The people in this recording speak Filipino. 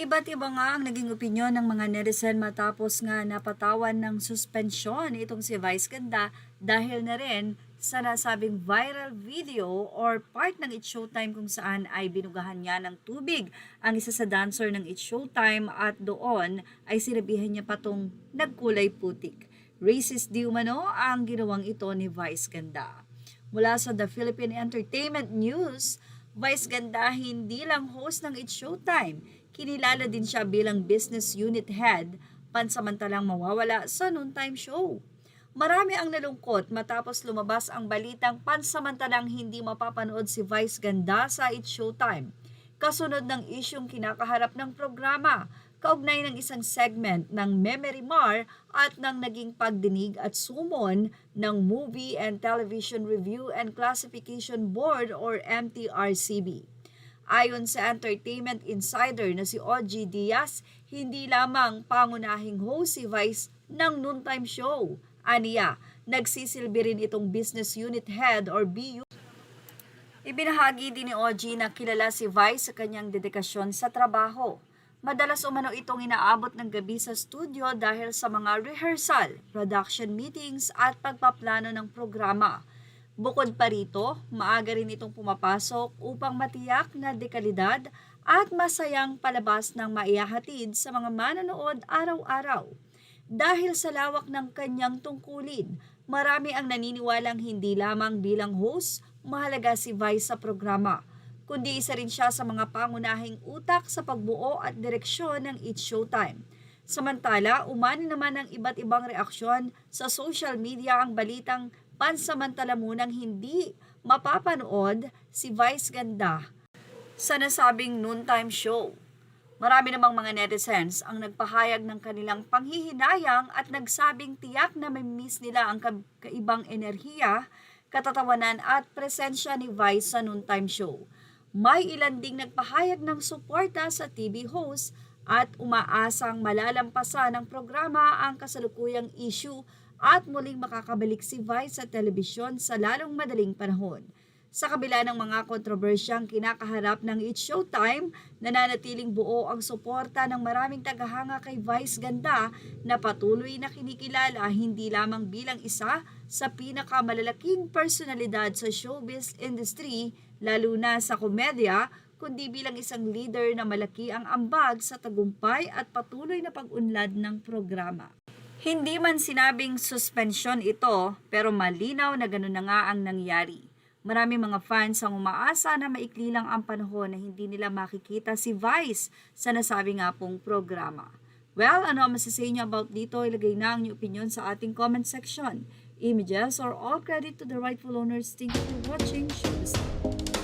Iba't iba nga ang naging opinyon ng mga netizen matapos nga napatawan ng suspensyon itong si Vice Ganda dahil na rin sa nasabing viral video or part ng It's Showtime kung saan ay binugahan niya ng tubig ang isa sa dancer ng It's Showtime at doon ay sinabihan niya patong nagkulay putik. Racist di umano ang ginawang ito ni Vice Ganda. Mula sa The Philippine Entertainment News, Vice Ganda hindi lang host ng It's Showtime, kinilala din siya bilang business unit head, pansamantalang mawawala sa noontime show. Marami ang nalungkot matapos lumabas ang balitang pansamantalang hindi mapapanood si Vice Ganda sa It's Showtime. Kasunod ng isyong kinakaharap ng programa, kaugnay ng isang segment ng Memory Mar at ng naging pagdinig at sumon ng Movie and Television Review and Classification Board or MTRCB. Ayon sa Entertainment Insider na si OG Diaz, hindi lamang pangunahing host si Vice ng noontime show. Aniya, nagsisilbi rin itong business unit head or BU. Ibinahagi din ni OG na kilala si Vice sa kanyang dedikasyon sa trabaho. Madalas umano itong inaabot ng gabi sa studio dahil sa mga rehearsal, production meetings at pagpaplano ng programa. Bukod pa rito, maaga rin itong pumapasok upang matiyak na dekalidad at masayang palabas ng maihahatid sa mga manonood araw-araw. Dahil sa lawak ng kanyang tungkulin, marami ang naniniwalang hindi lamang bilang host, mahalaga si Vice sa programa, kundi isa rin siya sa mga pangunahing utak sa pagbuo at direksyon ng It's Showtime. Samantala, umani naman ng iba't ibang reaksyon sa social media ang balitang pansamantala munang hindi mapapanood si Vice Ganda sa nasabing noontime show. Marami namang mga netizens ang nagpahayag ng kanilang panghihinayang at nagsabing tiyak na may-miss nila ang kaibang enerhiya, katatawanan at presensya ni Vice sa noontime show. May ilan ding nagpahayag ng suporta sa TV host at umaasang malalampasan ng programa ang kasalukuyang issue at muling makakabalik si Vice sa telebisyon sa lalong madaling panahon. Sa kabila ng mga kontrobersyang kinakaharap ng It's Showtime, nananatiling buo ang suporta ng maraming tagahanga kay Vice Ganda na patuloy na kinikilala hindi lamang bilang isa sa pinakamalalaking personalidad sa showbiz industry, lalo na sa komedya, kundi bilang isang leader na malaki ang ambag sa tagumpay at patuloy na pag-unlad ng programa. Hindi man sinabing suspensyon ito, pero malinaw na gano'n na nga ang nangyari. Marami mga fans ang umaasa na maikli lang ang panahon na hindi nila makikita si Vice sa nasabi nga pong programa. Well, ano ang masasay niyo about dito? Ilagay na ang inyong opinion sa ating comment section. Images or all credit to the rightful owners. Thank you for watching. Share this.